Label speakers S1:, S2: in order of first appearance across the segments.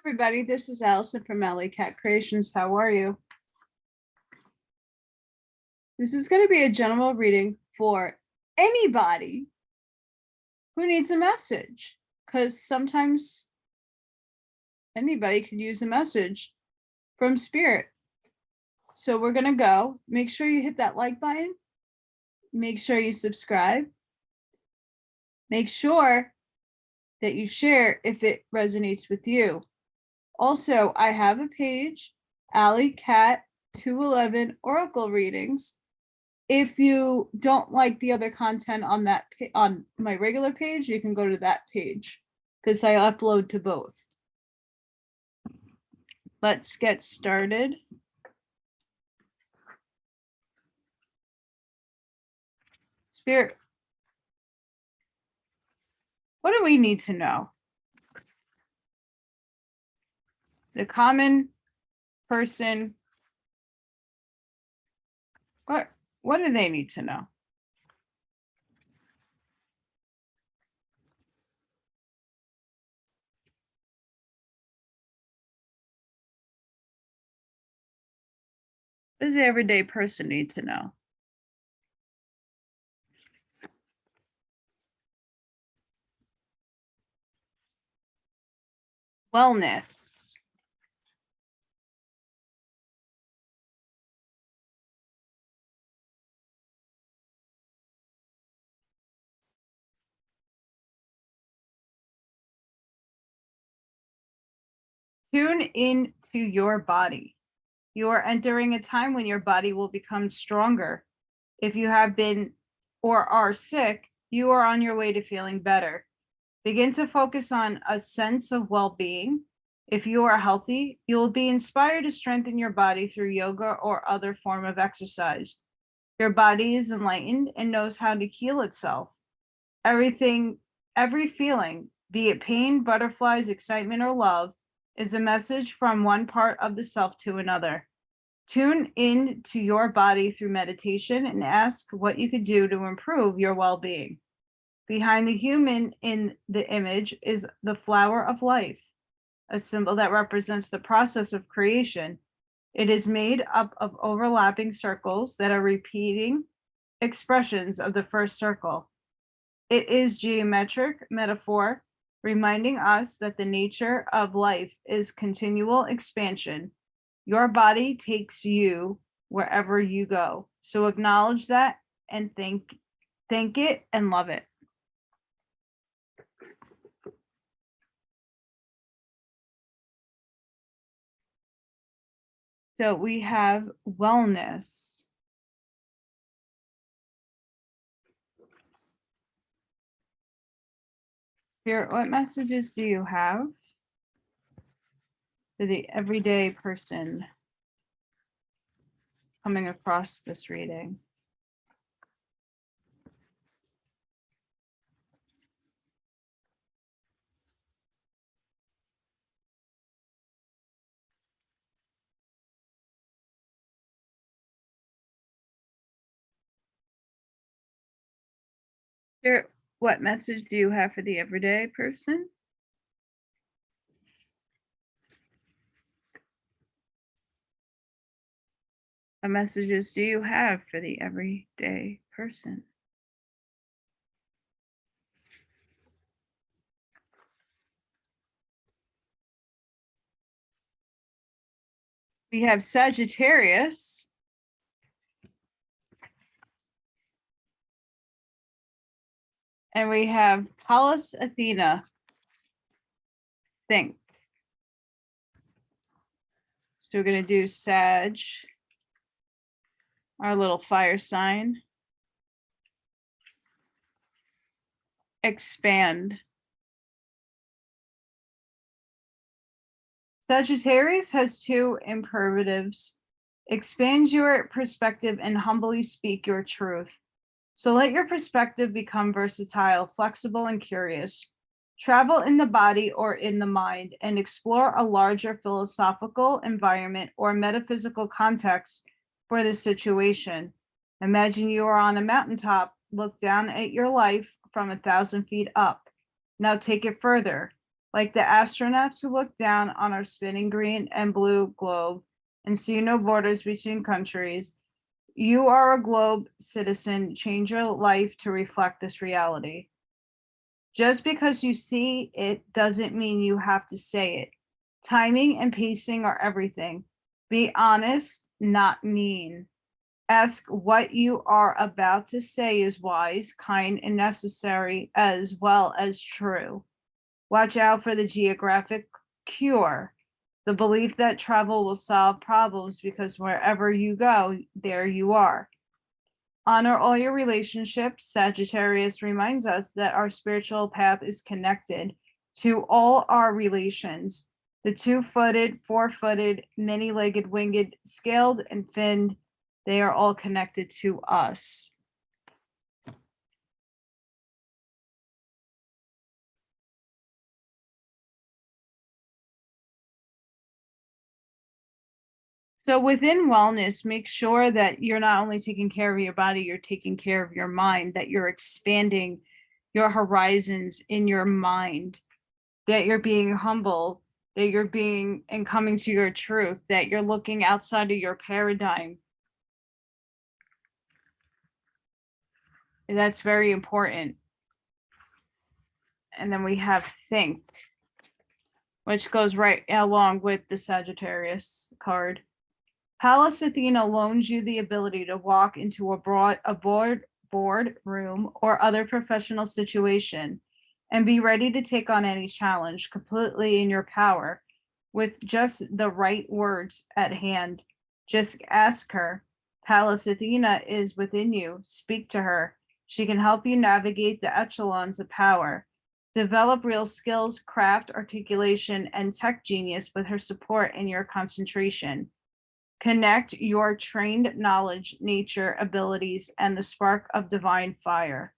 S1: Everybody, this is Allison from Allykatkreations. How are you? This is going to be a general reading for anybody who needs a message, because sometimes anybody can use a message from spirit. So we're going to go. Make sure you hit that like button. Make sure you subscribe. Make sure that you share if it resonates with you. Also, I have a page, AllyKat211 Oracle Readings. If you don't like the other content on that on my regular page, you can go to that page because I upload to both. Let's get started. Spirit, what do we need to know? The common person, what do they need to know? What does the everyday person need to know? Wellness. Tune in to your body. You are entering a time when your body will become stronger. If you have been or are sick, you are on your way to feeling better. Begin to focus on a sense of well-being. If you are healthy, you will be inspired to strengthen your body through yoga or other form of exercise. Your body is enlightened and knows how to heal itself. Every feeling, be it pain, butterflies, excitement, or love, is a message from one part of the self to another. Tune in to your body through meditation and ask what you could do to improve your well-being. Behind the human in the image is the flower of life, a symbol that represents the process of creation. It is made up of overlapping circles that are repeating expressions of the first circle. It is geometric metaphor, reminding us that the nature of life is continual expansion. Your body takes you wherever you go. So acknowledge that and thank it and love it. So we have wellness. Spirit, what messages do you have for the everyday person coming across this reading? Spirit, what message do you have for the everyday person? What messages do you have for the everyday person? We have Sagittarius. And we have Pallas Athena. Think. So we're going to do Sag, our little fire sign. Expand. Sagittarius has two imperatives. Expand your perspective and humbly speak your truth. So let your perspective become versatile, flexible, and curious. Travel in the body or in the mind and explore a larger philosophical environment or metaphysical context for the situation. Imagine you are on a mountaintop, look down at your life from 1,000 feet up. Now take it further. Like the astronauts who look down on our spinning green and blue globe and see no borders between countries, you are a globe citizen. Change your life to reflect this reality. Just because you see it doesn't mean you have to say it. Timing and pacing are everything. Be honest, not mean. Ask what you are about to say is wise, kind, and necessary, as well as true. Watch out for the geographic cure, the belief that travel will solve problems because wherever you go, there you are. Honor all your relationships. Sagittarius reminds us that our spiritual path is connected to all our relations. The two-footed, four-footed, many-legged, winged, scaled, and finned, they are all connected to us. So within wellness, make sure that you're not only taking care of your body, you're taking care of your mind, that you're expanding your horizons in your mind, that you're being humble, that you're being and coming to your truth, that you're looking outside of your paradigm. And that's very important. And then we have think, which goes right along with the Sagittarius card. Pallas Athena loans you the ability to walk into a board room or other professional situation and be ready to take on any challenge completely in your power with just the right words at hand. Just ask her. Pallas Athena is within you. Speak to her. She can help you navigate the echelons of power. Develop real skills, craft, articulation, and tech genius with her support and your concentration. Connect your trained knowledge, nature, abilities, and the spark of divine fire.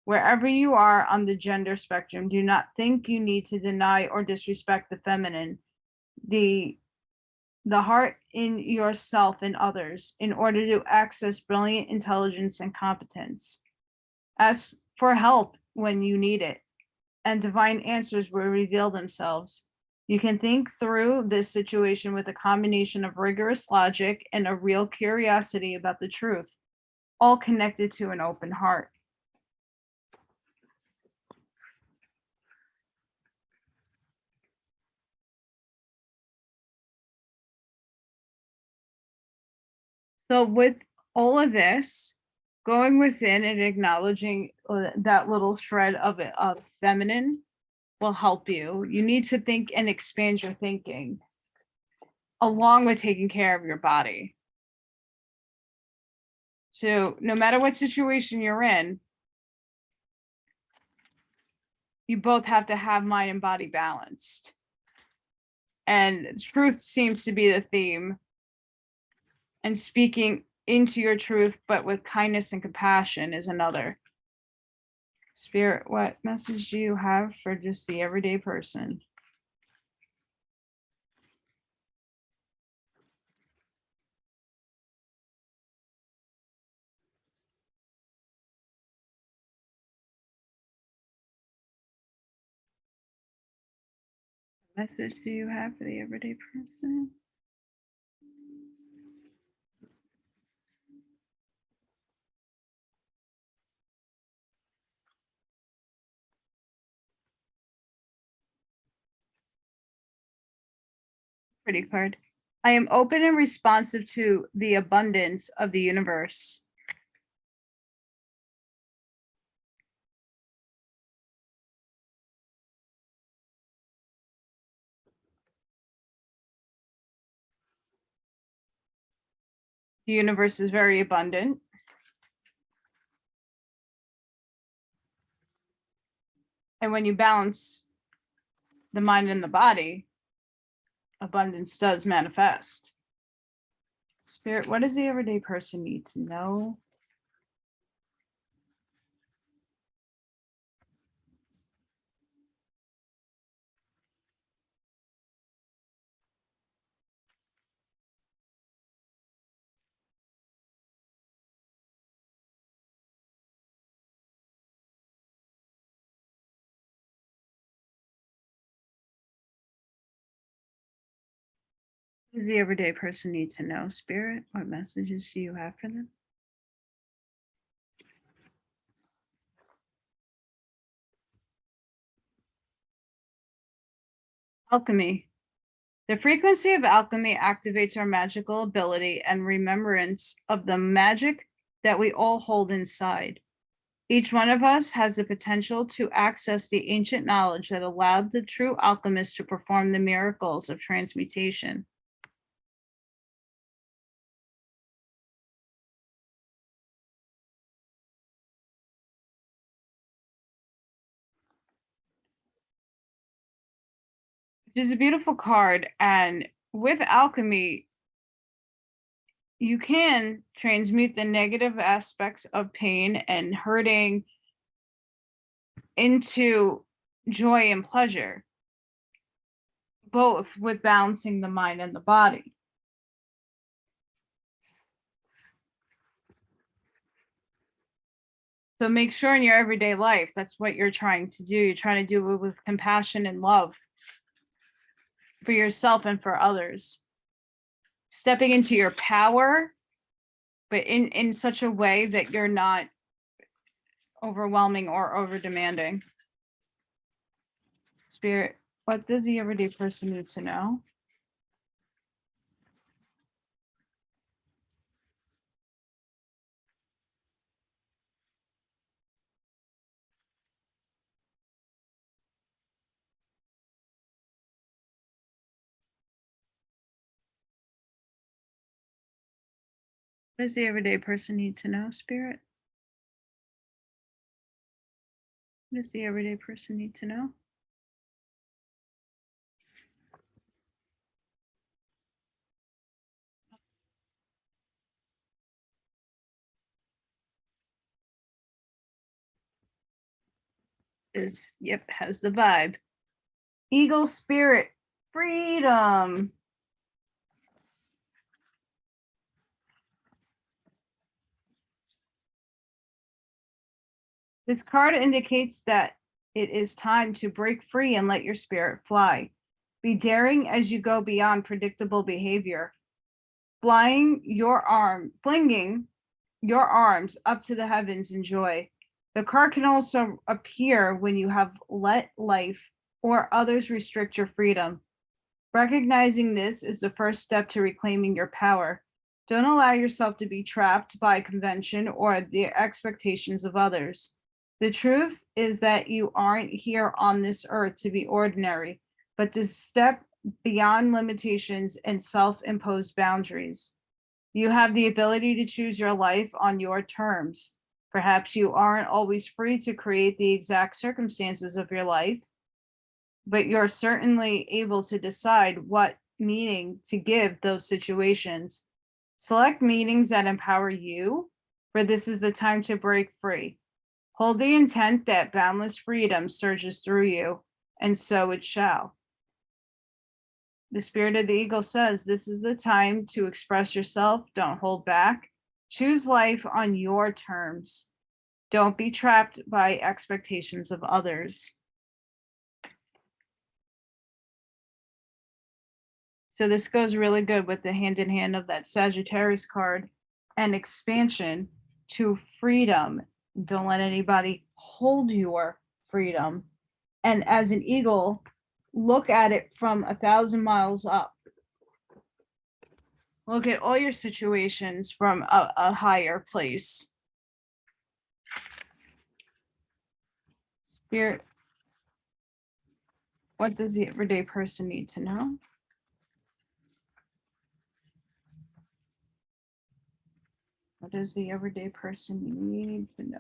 S1: Wherever you are on the gender spectrum, do not think you need to deny or disrespect the feminine, the heart in yourself and others in order to access brilliant intelligence and competence. Ask for help when you need it, and divine answers will reveal themselves. You can think through this situation with a combination of rigorous logic and a real curiosity about the truth, all connected to an open heart. So with all of this, going within and acknowledging that little shred of feminine will help you. You need to think and expand your thinking along with taking care of your body. So no matter what situation you're in, you both have to have mind and body balanced. And truth seems to be the theme. And speaking into your truth, but with kindness and compassion is another. Spirit, what message do you have for just the everyday person? Message do you have for the everyday person? Pretty card. I am open and responsive to the abundance of the universe. The universe is very abundant. And when you balance the mind and the body, abundance does manifest. Spirit, what does the everyday person need to know? Does the everyday person need to know, Spirit? What messages do you have for them? Alchemy. The frequency of alchemy activates our magical ability and remembrance of the magic that we all hold inside. Each one of us has the potential to access the ancient knowledge that allowed the true alchemist to perform the miracles of transmutation. It is a beautiful card, and with alchemy, you can transmute the negative aspects of pain and hurting into joy and pleasure, both with balancing the mind and the body. So make sure in your everyday life, that's what you're trying to do. You're trying to do it with compassion and love for yourself and for others. Stepping into your power, but in such a way that you're not overwhelming or over demanding. Spirit, what does the everyday person need to know? What does the everyday person need to know, Spirit? What does the everyday person need to know? Yep, has the vibe. Eagle spirit, freedom. This card indicates that it is time to break free and let your spirit fly. Be daring as you go beyond predictable behavior. Flinging your arms up to the heavens in joy. The card can also appear when you have let life or others restrict your freedom. Recognizing this is the first step to reclaiming your power. Don't allow yourself to be trapped by convention or the expectations of others. The truth is that you aren't here on this earth to be ordinary, but to step beyond limitations and self-imposed boundaries. You have the ability to choose your life on your terms. Perhaps you aren't always free to create the exact circumstances of your life, but you're certainly able to decide what meaning to give those situations. Select meanings that empower you, for this is the time to break free. Hold the intent that boundless freedom surges through you, and so it shall. The spirit of the eagle says, this is the time to express yourself. Don't hold back. Choose life on your terms. Don't be trapped by expectations of others. So this goes really good with the hand in hand of that Sagittarius card and expansion to freedom. Don't let anybody hold your freedom. And as an eagle, look at it from 1,000 miles up. Look at all your situations from a higher place. Spirit, what does the everyday person need to know? What does the everyday person need to know?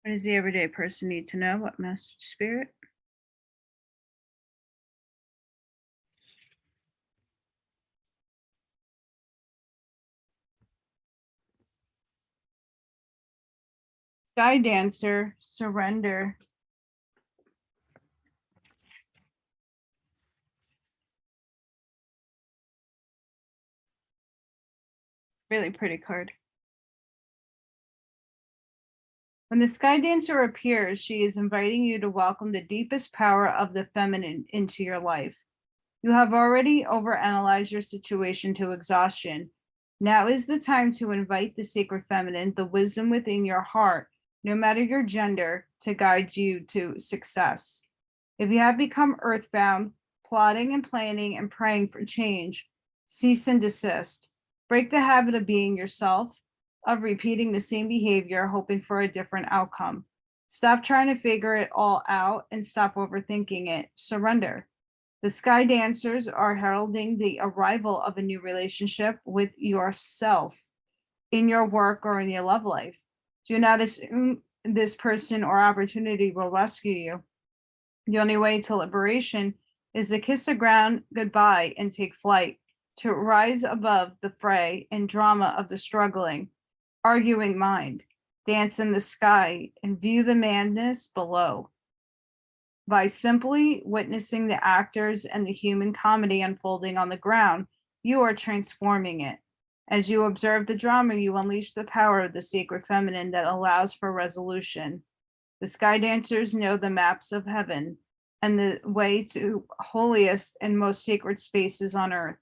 S1: What does the everyday person need to know? What message, Spirit? Sky Dancer, surrender. Really pretty card. When the sky dancer appears, she is inviting you to welcome the deepest power of the feminine into your life. You have already overanalyzed your situation to exhaustion. Now is the time to invite the sacred feminine, the wisdom within your heart, no matter your gender, to guide you to success. If you have become earthbound, plotting and planning and praying for change, cease and desist. Break the habit of being yourself, of repeating the same behavior, hoping for a different outcome. Stop trying to figure it all out and stop overthinking it. Surrender. The sky dancers are heralding the arrival of a new relationship with yourself in your work or in your love life. Do not assume this person or opportunity will rescue you. The only way to liberation is to kiss the ground goodbye and take flight, to rise above the fray and drama of the struggling, arguing mind, dance in the sky, and view the madness below. By simply witnessing the actors and the human comedy unfolding on the ground, you are transforming it. As you observe the drama, you unleash the power of the sacred feminine that allows for resolution. The sky dancers know the maps of heaven and the way to holiest and most sacred spaces on earth.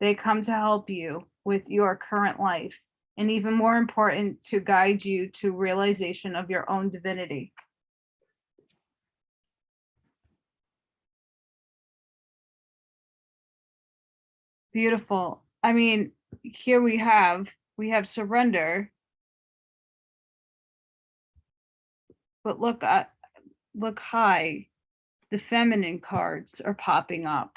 S1: They come to help you with your current life, and even more important, to guide you to realization of your own divinity. Beautiful. I mean, here we have surrender, but look high. The feminine cards are popping up.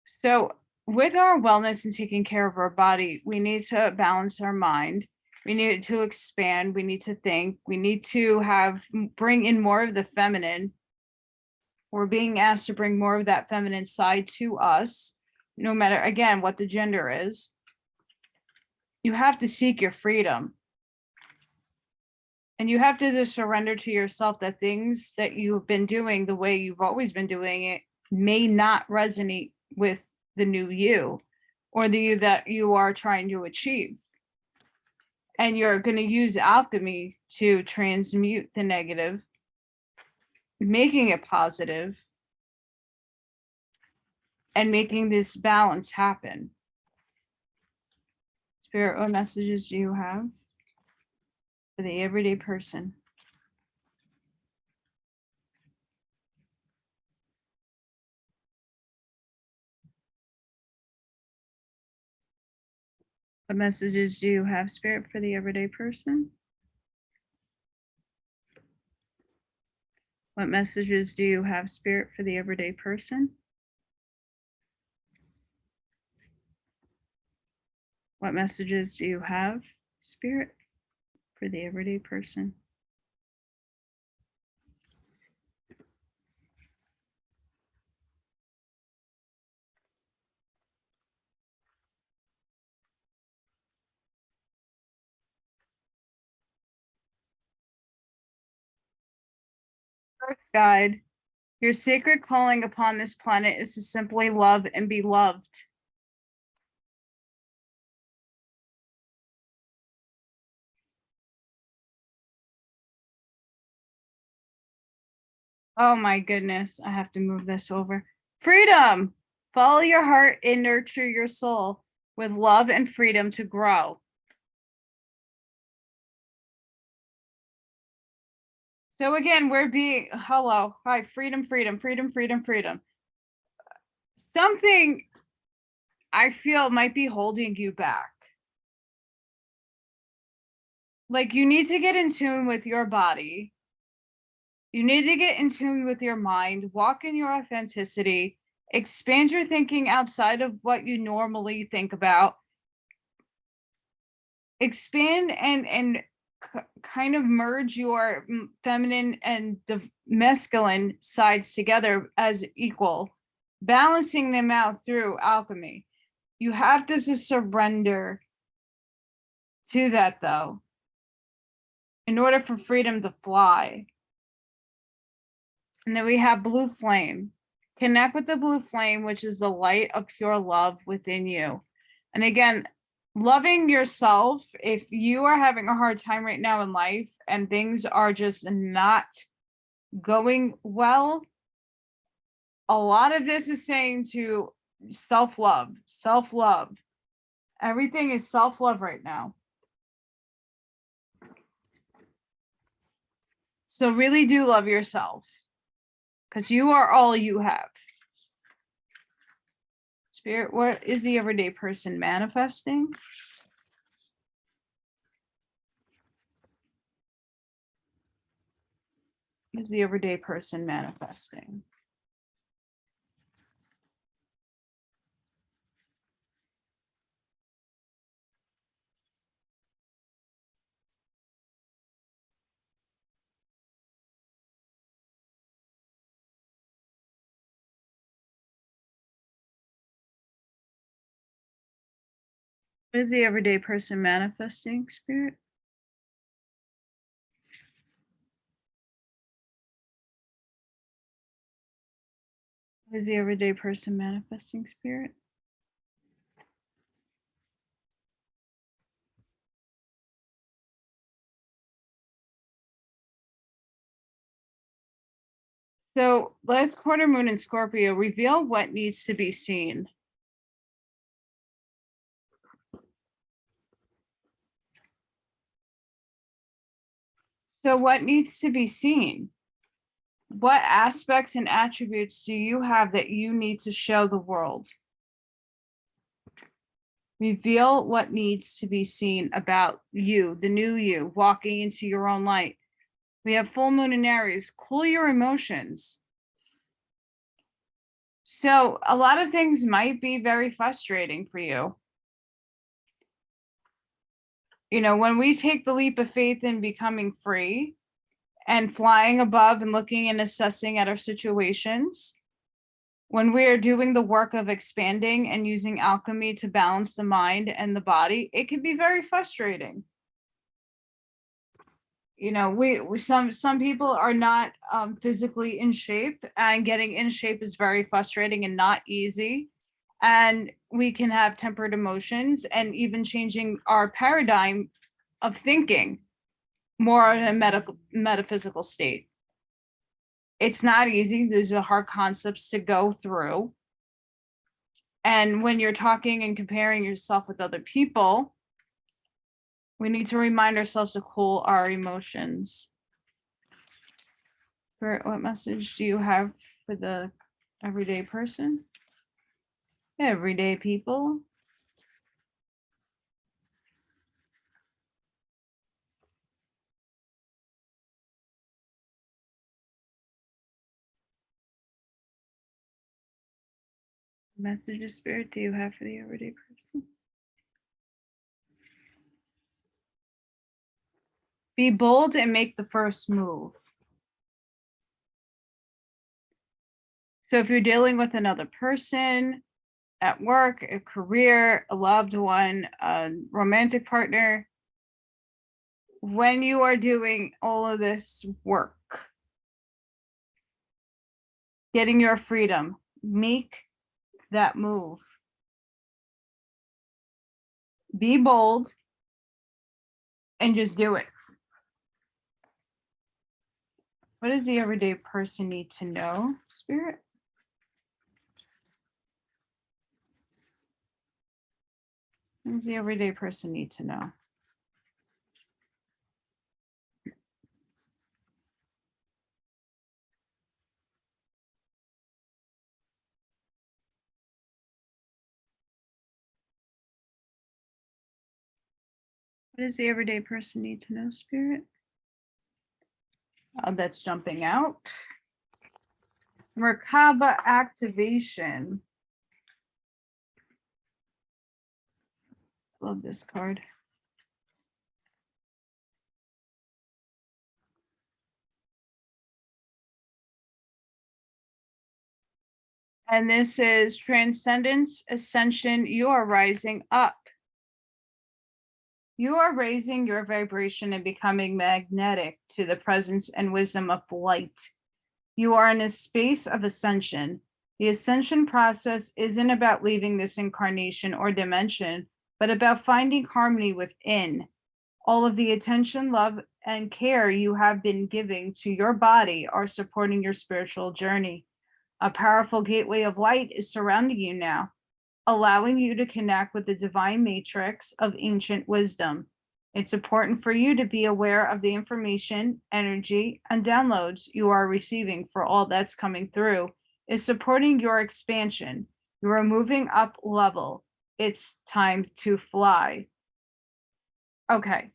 S1: So with our wellness and taking care of our body, we need to balance our mind. We need to expand. We need to think. We need to bring in more of the feminine. We're being asked to bring more of that feminine side to us, no matter, again, what the gender is. You have to seek your freedom. And you have to just surrender to yourself that things that you've been doing the way you've always been doing it may not resonate with the new you or the you that you are trying to achieve. And you're going to use alchemy to transmute the negative, making it positive, and making this balance happen. Spirit, what messages do you have for the everyday person? What messages do you have, Spirit, for the everyday person? What messages do you have, Spirit, for the everyday person? What messages do you have, Spirit, for the everyday person? Earth Guide, your sacred calling upon this planet is to simply love and be loved. Oh my goodness, I have to move this over. Freedom. Follow your heart and nurture your soul with love and freedom to grow. So again, we're being, hello, hi, freedom, freedom, freedom, freedom, freedom. Something I feel might be holding you back. Like you need to get in tune with your body. You need to get in tune with your mind, walk in your authenticity, expand your thinking outside of what you normally think about. Expand and kind of merge your feminine and the masculine sides together as equal, balancing them out through alchemy. You have to just surrender to that, though, in order for freedom to fly. And then we have blue flame. Connect with the blue flame, which is the light of pure love within you. And again, loving yourself, if you are having a hard time right now in life and things are just not going well, a lot of this is saying to self-love, self-love. Everything is self-love right now. So really do love yourself, because you are all you have. Spirit, what is the everyday person manifesting? What is the everyday person manifesting? What is the everyday person manifesting, Spirit? What is the everyday person manifesting, Spirit? So last quarter moon in Scorpio, reveal what needs to be seen. So what needs to be seen? What aspects and attributes do you have that you need to show the world? Reveal what needs to be seen about you, the new you, walking into your own light. We have full moon in Aries. Cool your emotions. So a lot of things might be very frustrating for you. You know, when we take the leap of faith in becoming free and flying above and looking and assessing at our situations, when we're doing the work of expanding and using alchemy to balance the mind and the body, it can be very frustrating. You know, we some people are not physically in shape, and getting in shape is very frustrating and not easy. And we can have tempered emotions, and even changing our paradigm of thinking more in a metaphysical state. It's not easy. These are hard concepts to go through. And when you're talking and comparing yourself with other people, we need to remind ourselves to cool our emotions. For what message do you have for the everyday person? Everyday people. Message of spirit do you have for the everyday person? Be bold and make the first move. So if you're dealing with another person at work, a career, a loved one, a romantic partner, when you are doing all of this work, getting your freedom, make that move. Be bold and just do it. What does the everyday person need to know, Spirit? What does the everyday person need to know? What does the everyday person need to know, Spirit? Oh, that's jumping out. Merkaba activation. Love this card. And this is transcendence, ascension. You are rising up. You are raising your vibration and becoming magnetic to the presence and wisdom of light. You are in a space of ascension. The ascension process isn't about leaving this incarnation or dimension, but about finding harmony within. All of the attention, love, and care you have been giving to your body are supporting your spiritual journey. A powerful gateway of light is surrounding you now, allowing you to connect with the divine matrix of ancient wisdom. It's important for you to be aware of the information, energy, and downloads you are receiving, for all that's coming through is supporting your expansion. You are moving up level. It's time to fly. Okay,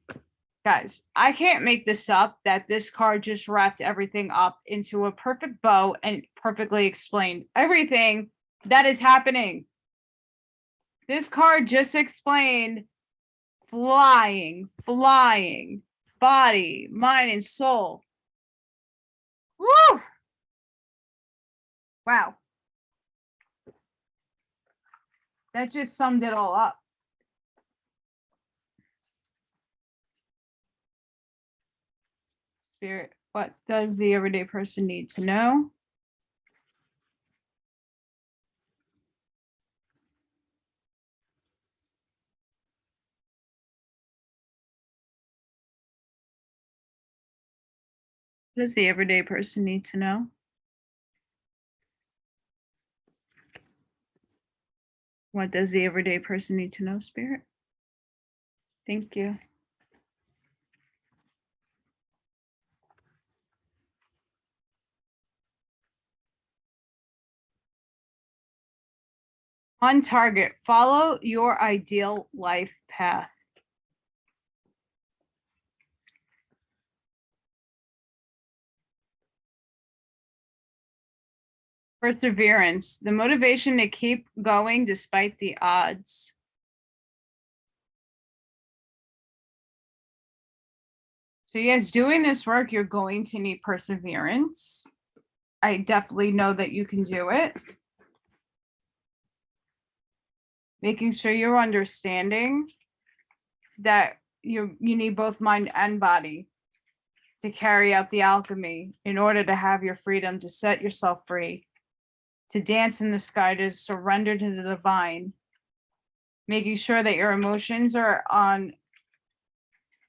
S1: guys, I can't make this up that this card just wrapped everything up into a perfect bow and perfectly explained everything that is happening. This card just explained flying, body, mind, and soul. Woo! Wow. That just summed it all up. Spirit, what does the everyday person need to know? What does the everyday person need to know? What does the everyday person need to know, Spirit? Thank you. On target, follow your ideal life path. Perseverance, the motivation to keep going despite the odds. So yes, doing this work, you're going to need perseverance. I definitely know that you can do it. Making sure you're understanding that you need both mind and body to carry out the alchemy in order to have your freedom, to set yourself free, to dance in the sky, to surrender to the divine. Making sure that your emotions are on,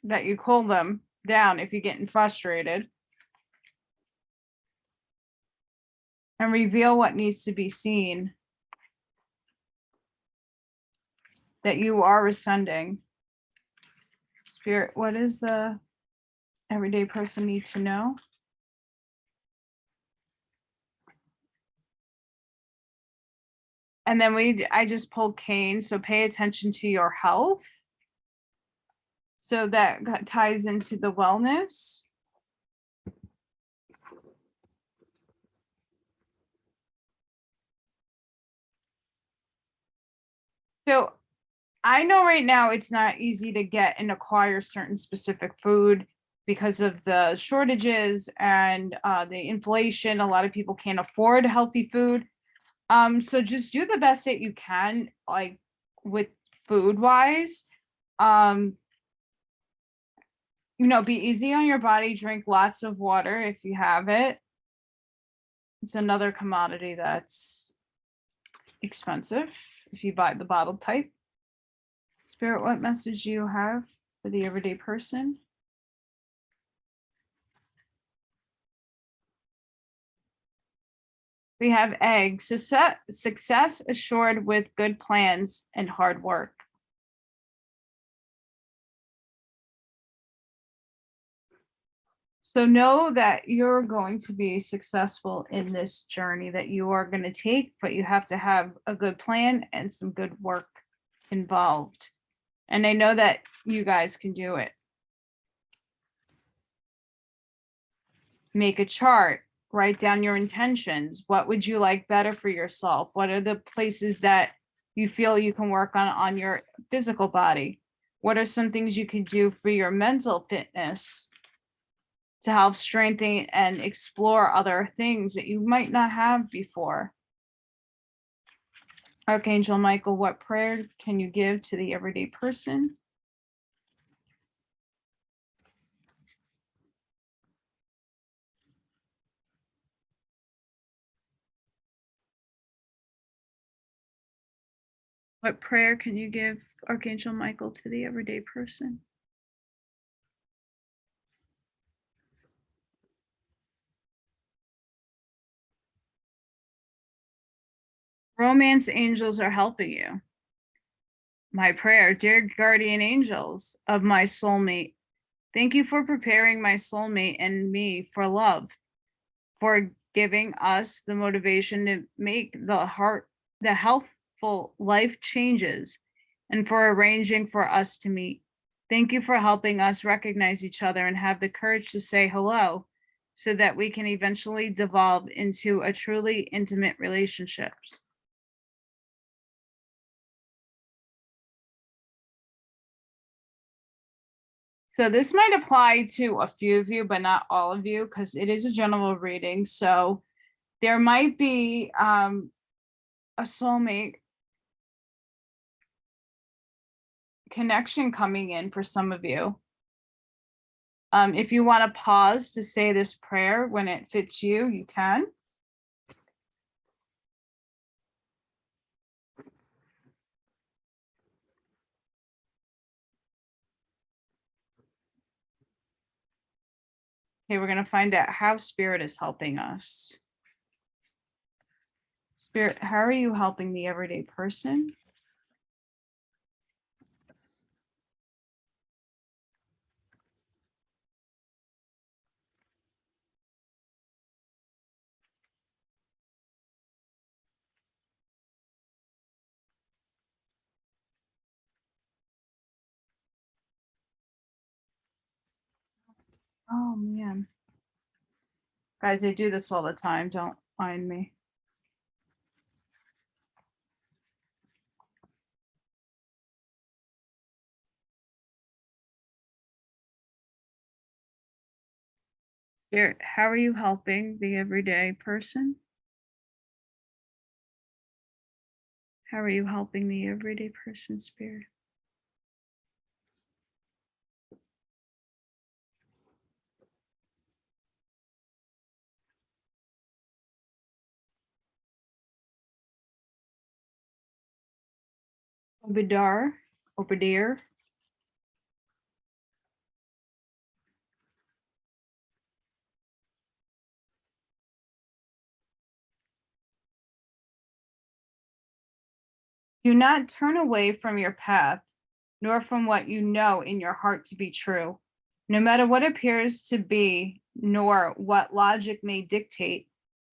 S1: that you cool them down if you're getting frustrated. And reveal what needs to be seen. That you are ascending. Spirit, what does the everyday person need to know? And then I just pulled Cain, so pay attention to your health. So that ties into the wellness. So I know right now it's not easy to get and acquire certain specific food because of the shortages and the inflation. A lot of people can't afford healthy food. So just do the best that you can, like with food wise. Be easy on your body, drink lots of water if you have it. It's another commodity that's expensive if you buy the bottled type. Spirit, what message do you have for the everyday person? We have egg, success assured with good plans and hard work. So know that you're going to be successful in this journey that you are going to take, but you have to have a good plan and some good work involved. And I know that you guys can do it. Make a chart, write down your intentions. What would you like better for yourself? What are the places that you feel you can work on your physical body? What are some things you can do for your mental fitness to help strengthen and explore other things that you might not have before? Archangel Michael, what prayer can you give to the everyday person? What prayer can you give Archangel Michael to the everyday person? Romance angels are helping you. My prayer, dear guardian angels of my soulmate, thank you for preparing my soulmate and me for love, for giving us the motivation to make the healthful life changes, and for arranging for us to meet. Thank you for helping us recognize each other and have the courage to say hello so that we can eventually devolve into a truly intimate relationships. So this might apply to a few of you, but not all of you, because it is a general reading. So there might be a soulmate connection coming in for some of you. If you want to pause to say this prayer when it fits you, you can. Okay, we're going to find out how Spirit is helping us. Spirit, how are you helping the everyday person? Oh, man. Guys, I do this all the time. Don't mind me. Spirit, how are you helping the everyday person? How are you helping the everyday person, Spirit? Obadiah. Do not turn away from your path, nor from what you know in your heart to be true. No matter what appears to be, nor what logic may dictate,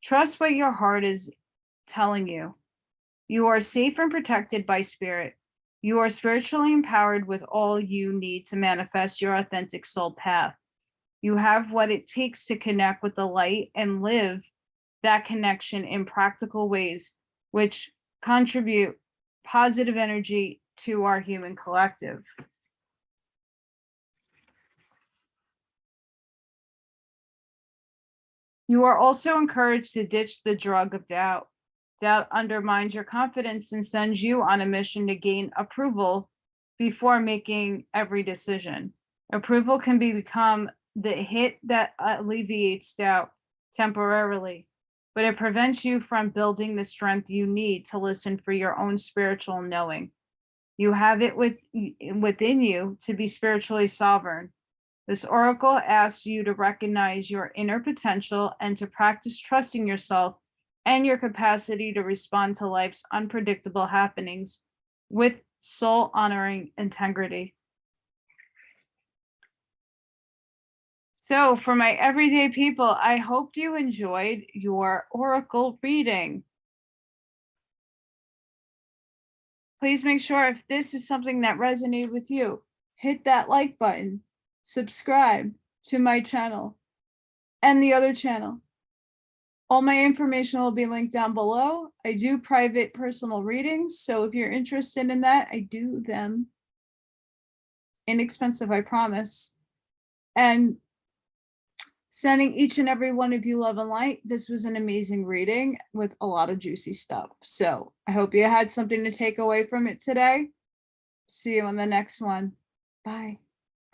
S1: trust what your heart is telling you. You are safe and protected by Spirit. You are spiritually empowered with all you need to manifest your authentic soul path. You have what it takes to connect with the light and live that connection in practical ways, which contribute positive energy to our human collective. You are also encouraged to ditch the drug of doubt. Doubt undermines your confidence and sends you on a mission to gain approval before making every decision. Approval can become the hit that alleviates doubt temporarily, but it prevents you from building the strength you need to listen for your own spiritual knowing. You have it within you to be spiritually sovereign. This oracle asks you to recognize your inner potential and to practice trusting yourself and your capacity to respond to life's unpredictable happenings with soul-honoring integrity. So for my everyday people, I hope you enjoyed your oracle reading. Please make sure if this is something that resonated with you, hit that like button, subscribe to my channel and the other channel. All my information will be linked down below. I do private personal readings, so if you're interested in that, I do them. Inexpensive, I promise. And sending each and every one of you love and light. This was an amazing reading with a lot of juicy stuff. So I hope you had something to take away from it today. See you on the next one. Bye.